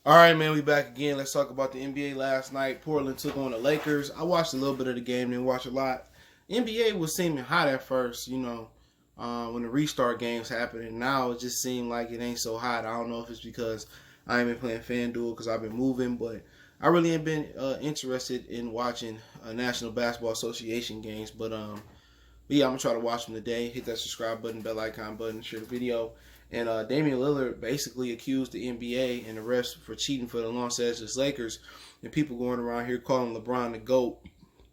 All right, man, we back again. Let's talk about the NBA last night. Portland took on the Lakers. I watched a little bit of the game, didn't watch a lot. NBA was seeming hot at first, when the restart games happened, and now it just seemed like it ain't so hot. I don't know if it's because I ain't been playing FanDuel because I've been moving, but I really ain't been interested in watching National Basketball Association games. But yeah, I'm gonna try to watch them today. Hit that subscribe button, bell icon button, share the video. And Damian Lillard basically accused the NBA and the refs for cheating for the Los Angeles Lakers. And people going around here calling LeBron the GOAT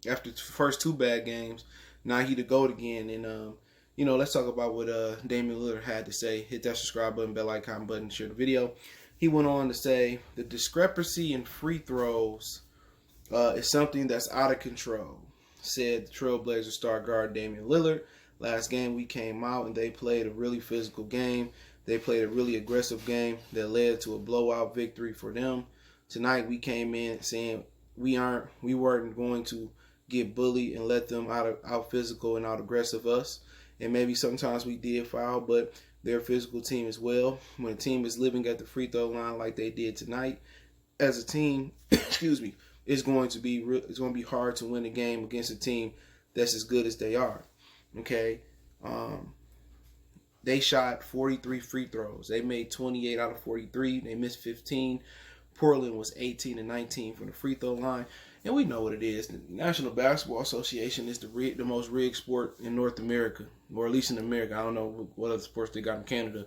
after the first two bad games. Now he the GOAT again. And, let's talk about what Damian Lillard had to say. Hit that subscribe button, bell icon button, share the video. He went on to say the discrepancy in free throws is something that's out of control, said the Trailblazer star guard Damian Lillard. Last game we came out and they played a really physical game. They played a really aggressive game that led to a blowout victory for them. Tonight we came in saying we weren't going to get bullied and let them out physical and out aggressive us. And maybe sometimes we did foul, but they're a physical team as well. When a team is living at the free throw line like they did tonight, as a team, it's going to be hard to win a game against a team that's as good as they are. Okay, they shot 43 free throws. They made 28 out of 43. They missed 15. Portland was 18 and 19 from the free throw line. And we know what it is. The National Basketball Association is the most rigged sport in North America, or at least in America. I don't know what other sports they got in Canada.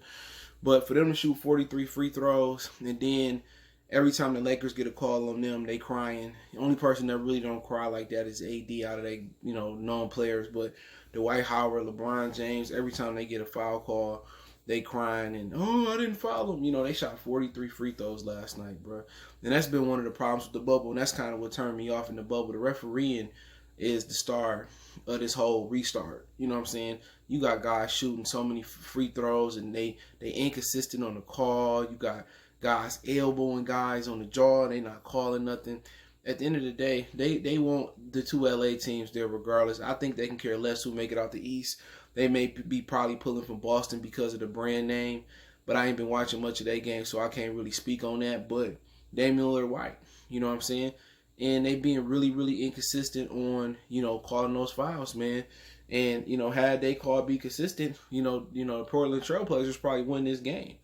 But for them to shoot 43 free throws, and then every time the Lakers get a call on them, they crying. The only person that really don't cry like that is AD out of they, known players. But Dwight Howard, LeBron James, every time they get a foul call, they crying and, I didn't foul them. They shot 43 free throws last night, bro. And that's been one of the problems with the bubble, and that's kind of what turned me off in the bubble. The refereeing is the star of this whole restart. You know what I'm saying? You got guys shooting so many free throws, and they inconsistent on the call. You got guys elbowing guys on the jaw. They not calling nothing. At the end of the day, they want the two LA teams there regardless. I think they can care less who make it out the East. They may be probably pulling from Boston because of the brand name, but I ain't been watching much of their game, so I can't really speak on that. But Damian Lillard white, you know what I'm saying? And they being really, really inconsistent on, calling those fouls, man. And, had they called be consistent, the Portland Trailblazers probably win this game.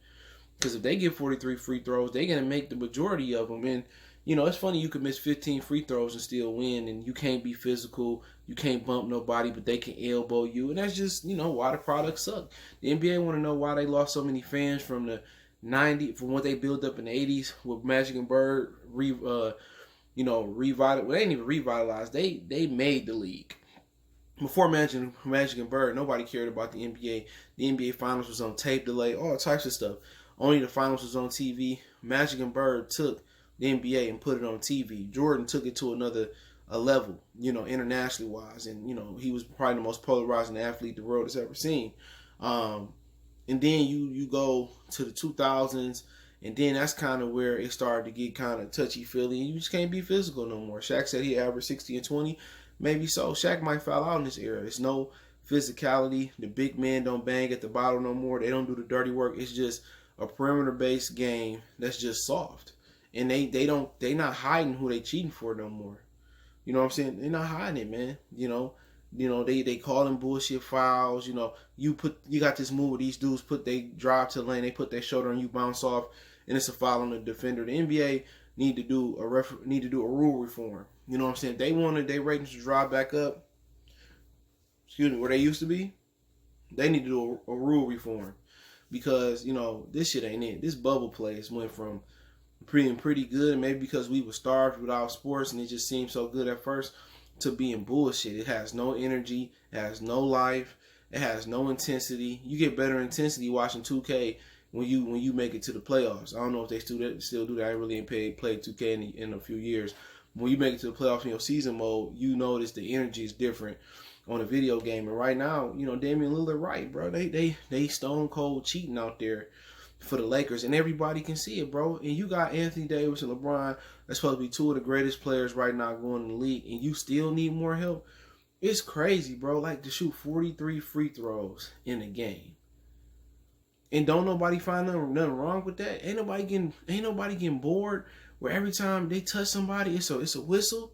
Because if they get 43 free throws, they're going to make the majority of them. And, it's funny you could miss 15 free throws and still win, and you can't be physical, you can't bump nobody, but they can elbow you. And that's just, why the product suck. The NBA want to know why they lost so many fans from the 90s, from what they built up in the 80s with Magic and Bird, revitalized. Well, they ain't even revitalized. They made the league. Before Magic and Bird, nobody cared about the NBA. The NBA Finals was on tape delay, all types of stuff. Only the Finals was on TV. Magic and Bird took the NBA and put it on TV. Jordan took it to another level, internationally wise. And, he was probably the most polarizing athlete the world has ever seen. And then you go to the 2000s, and then that's kind of where it started to get kind of touchy-feely, and you just can't be physical no more. Shaq said he averaged 60 and 20. Maybe so. Shaq might fall out in this era. There's no physicality. The big men don't bang at the bottle no more. They don't do the dirty work. It's just a perimeter-based game that's just soft. And they not hiding who they cheating for no more. You know what I'm saying? They're not hiding it, man. They call them bullshit fouls. You got this move where these dudes they drive to the lane, they put their shoulder and you bounce off, and it's a foul on the defender. The NBA need to do a rule reform. You know what I'm saying? They wanted their ratings to drop back up. Where they used to be. They need to do a rule reform, because this shit ain't it. This bubble place went from pretty good, maybe because we were starved without sports and it just seemed so good at first, to being bullshit. It has no energy, it has no life, it has no intensity. You get better intensity watching 2K when you make it to the playoffs. I don't know if they still do that. I really ain't played 2K in a few years. When you make it to the playoffs in your season mode, you notice the energy is different on a video game. And right now, Damian Lillard right, bro. They stone cold cheating out there for the Lakers, and everybody can see it, bro. And you got Anthony Davis and LeBron, that's supposed to be two of the greatest players right now going in the league, and you still need more help. It's crazy, bro. Like, to shoot 43 free throws in a game. And don't nobody find nothing wrong with that. Ain't nobody getting bored where every time they touch somebody, it's a whistle.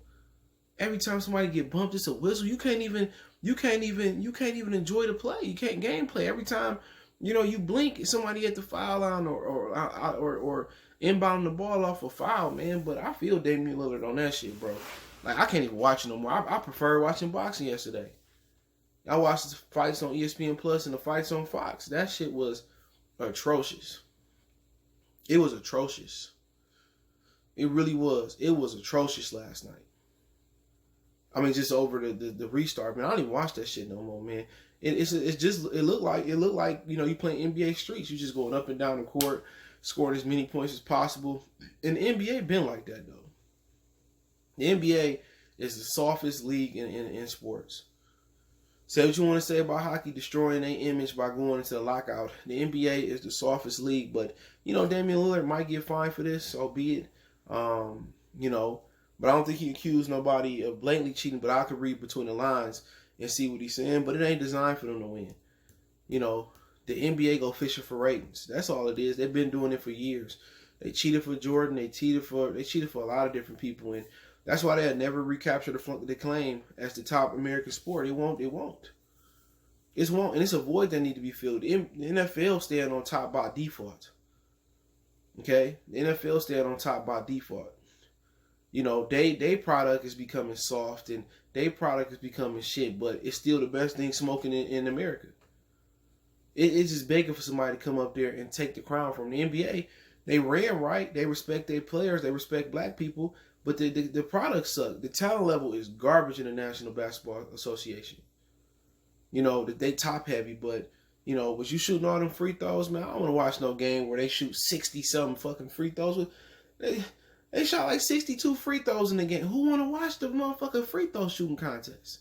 Every time somebody get bumped, it's a whistle. You can't even enjoy the play. You can't gameplay. Every time, you blink, somebody at the foul line or inbound the ball off a foul, man. But I feel Damian Lillard on that shit, bro. Like, I can't even watch it no more. I prefer watching boxing yesterday. I watched the fights on ESPN Plus and the fights on Fox. That shit was atrocious. It was atrocious. It really was. It was atrocious last night. I mean, just over the restart, man. I don't even watch that shit no more, man. It looked like you playing NBA streets. You just going up and down the court, scoring as many points as possible. And the NBA been like that though. The NBA is the softest league in sports. Say what you want to say about hockey destroying their image by going into the lockout. The NBA is the softest league, but Damian Lillard might get fined for this, albeit, but I don't think he accused nobody of blatantly cheating. But I could read between the lines and see what he's saying. But it ain't designed for them to win. The NBA go fishing for ratings. That's all it is. They've been doing it for years. They cheated for Jordan. They cheated for a lot of different people, and that's why they'll never recapture the claim as the top American sport. It won't. It won't, and it's a void that need to be filled. The NFL staying on top by default. Okay, the NFL staying on top by default. They product is becoming soft and their product is becoming shit, but it's still the best thing smoking in America. It's just begging for somebody to come up there and take the crown from the NBA. They ran right. They respect their players. They respect black people. But the product suck. The talent level is garbage in the National Basketball Association. They top heavy, but was you shooting all them free throws, man? I don't want to watch no game where they shoot 60-something fucking free throws. They shot like 62 free throws in the game. Who want to watch the motherfucking free throw shooting contest?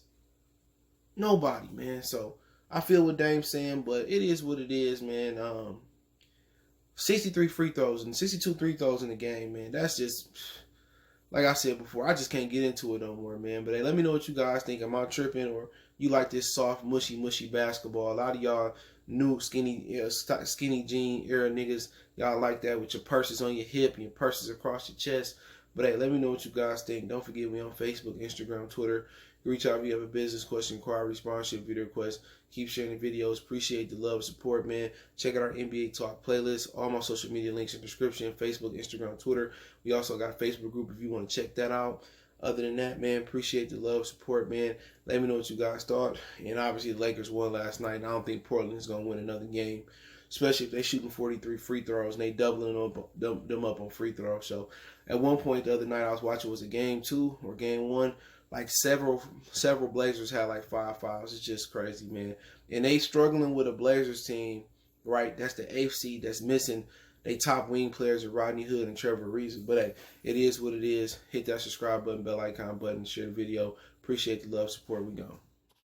Nobody, man. So I feel what Dame's saying, but it is what it is, man. 63 free throws and 62 free throws in the game, man. That's just, like I said before, I just can't get into it no more, man. But hey, let me know what you guys think. Am I tripping, or you like this soft, mushy basketball? A lot of y'all new skinny jean era niggas, y'all like that with your purses on your hip and your purses across your chest. But hey, let me know what you guys think. Don't forget me on Facebook, Instagram, Twitter. Reach out if you have a business question, inquiry, sponsorship, video request. Keep sharing the videos. Appreciate the love, support, man. Check out our NBA Talk playlist. All my social media links in the description. Facebook, Instagram, Twitter. We also got a Facebook group if you want to check that out. Other than that, man, appreciate the love, support, man. Let me know what you guys thought. And obviously, the Lakers won last night. And I don't think Portland is going to win another game, especially if they shooting 43 free throws and they doubling them up on free throws. So at one point the other night I was watching, was it game 2 or game 1? Like several Blazers had like 5 fouls. It's just crazy, man. And they struggling with a Blazers team, right? That's the AFC that's missing. They top wing players are Rodney Hood and Trevor Ariza. But hey, it is what it is. Hit that subscribe button, bell icon button, share the video. Appreciate the love, support. We gone.